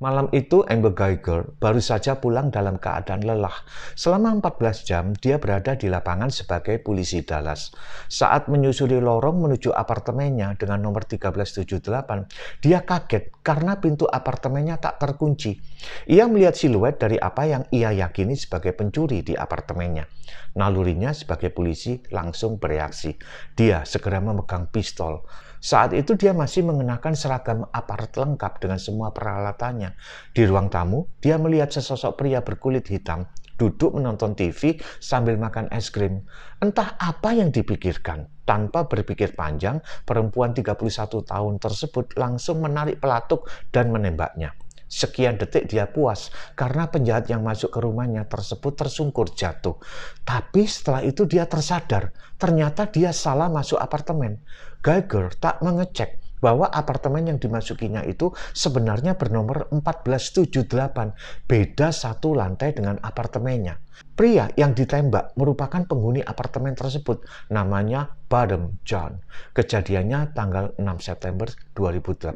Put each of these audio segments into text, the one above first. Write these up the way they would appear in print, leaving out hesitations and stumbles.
Malam itu Amber Geiger baru saja pulang dalam keadaan lelah. Selama 14 jam, dia berada di lapangan sebagai polisi Dallas. Saat menyusuri lorong menuju apartemennya dengan nomor 1378, dia kaget karena pintu apartemennya tak terkunci. Ia melihat siluet dari apa yang ia yakini sebagai pencuri di apartemennya. Nalurinya sebagai polisi langsung bereaksi. Dia segera memegang pistol. Saat itu dia masih mengenakan seragam aparat lengkap dengan semua peralatannya. Di ruang tamu, dia melihat sesosok pria berkulit hitam duduk menonton TV sambil makan es krim. Entah apa yang dipikirkan. Tanpa berpikir panjang, perempuan 31 tahun tersebut langsung menarik pelatuk dan menembaknya. Sekian detik dia puas karena penjahat yang masuk ke rumahnya tersebut tersungkur jatuh. Tapi setelah itu dia tersadar, ternyata dia salah masuk apartemen. Geiger tak mengecek bahwa apartemen yang dimasukinya itu sebenarnya bernomor 1478, beda satu lantai dengan apartemennya. Pria yang ditembak merupakan penghuni apartemen tersebut, namanya Bottom John. Kejadiannya tanggal 6 September 2018.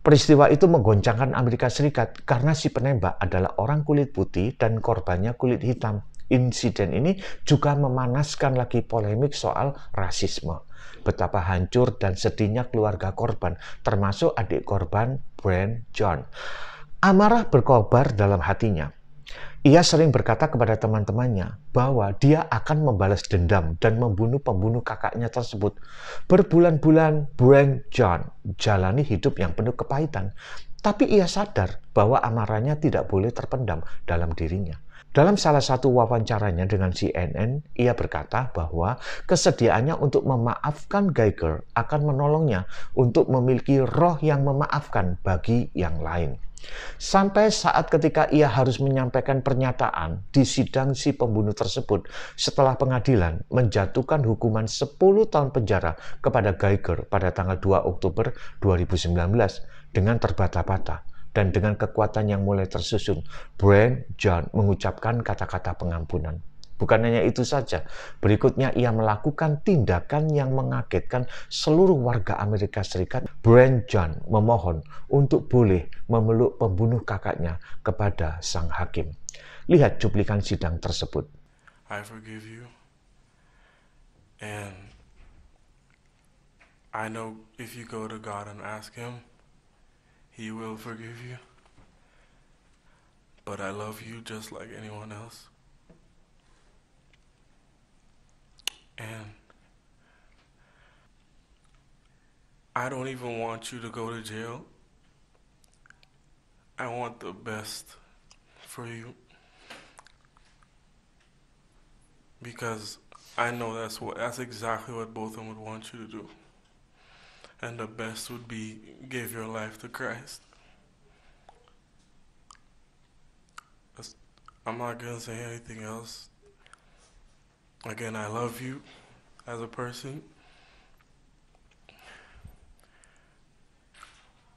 Peristiwa itu menggoncangkan Amerika Serikat karena si penembak adalah orang kulit putih dan korbannya kulit hitam. Insiden ini juga memanaskan lagi polemik soal rasisme. Betapa hancur dan sedihnya keluarga korban, termasuk adik korban, Brian John. Amarah berkobar dalam hatinya. Ia sering berkata kepada teman-temannya bahwa dia akan membalas dendam dan membunuh pembunuh kakaknya tersebut. Berbulan-bulan, Brian John jalani hidup yang penuh kepahitan. Tapi ia sadar bahwa amarahnya tidak boleh terpendam dalam dirinya. Dalam salah satu wawancaranya dengan CNN, ia berkata bahwa kesediaannya untuk memaafkan Geiger akan menolongnya untuk memiliki roh yang memaafkan bagi yang lain. Sampai saat ketika ia harus menyampaikan pernyataan di sidang si pembunuh tersebut setelah pengadilan menjatuhkan hukuman 10 tahun penjara kepada Geiger pada tanggal 2 Oktober 2019 dengan terbata-bata dan dengan kekuatan yang mulai tersusun, Brian John mengucapkan kata-kata pengampunan. Bukan hanya itu saja, berikutnya ia melakukan tindakan yang mengagetkan seluruh warga Amerika Serikat. Brian John memohon untuk boleh memeluk pembunuh kakaknya kepada sang hakim. Lihat cuplikan sidang tersebut. I forgive you, and I know if you go to God and ask Him, He will forgive you. But I love you just like anyone else. And I don't even want you to go to jail. I want the best for you. Because I know that's exactly what both of them would want you to do. And the best would be give your life to Christ. I'm not gonna say anything else. Again, I love you as a person,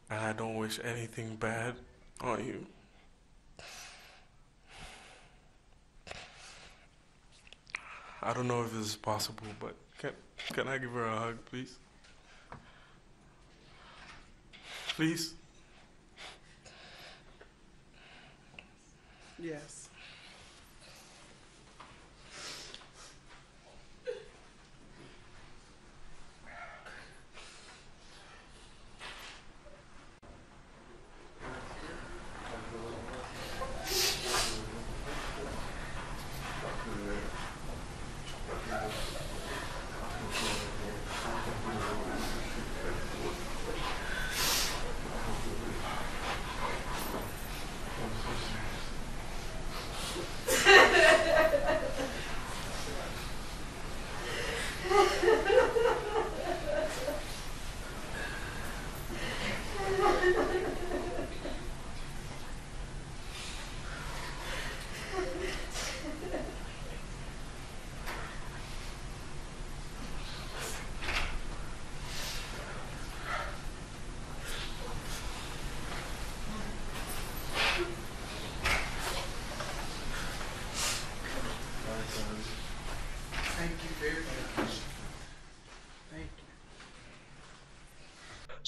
and I don't wish anything bad on you. I don't know if this is possible, but can I give her a hug, please? Please? Yes.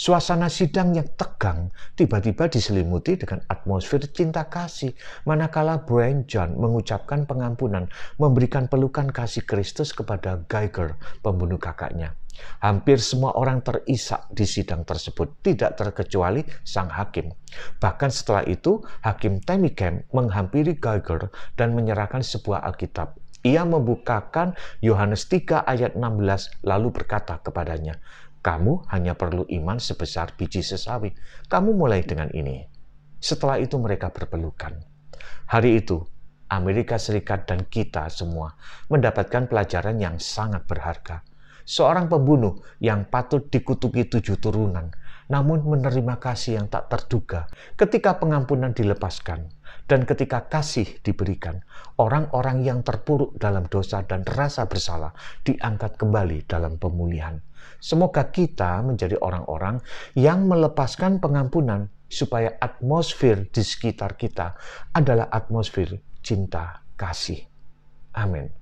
Suasana sidang yang tegang tiba-tiba diselimuti dengan atmosfer cinta kasih, manakala Brian John mengucapkan pengampunan, memberikan pelukan kasih Kristus kepada Geiger, pembunuh kakaknya. Hampir semua orang terisak di sidang tersebut, tidak terkecuali sang hakim. Bahkan setelah itu, Hakim Tammy Kemp menghampiri Geiger dan menyerahkan sebuah Alkitab. Ia membukakan Yohanes 3 ayat 16 lalu berkata kepadanya, "Kamu hanya perlu iman sebesar biji sesawi. Kamu mulai dengan ini." Setelah itu mereka berpelukan. Hari itu, Amerika Serikat dan kita semua mendapatkan pelajaran yang sangat berharga. Seorang pembunuh yang patut dikutuki 7 turunan, namun menerima kasih yang tak terduga ketika pengampunan dilepaskan. Dan ketika kasih diberikan, orang-orang yang terpuruk dalam dosa dan rasa bersalah diangkat kembali dalam pemulihan. Semoga kita menjadi orang-orang yang melepaskan pengampunan supaya atmosfer di sekitar kita adalah atmosfer cinta kasih. Amin.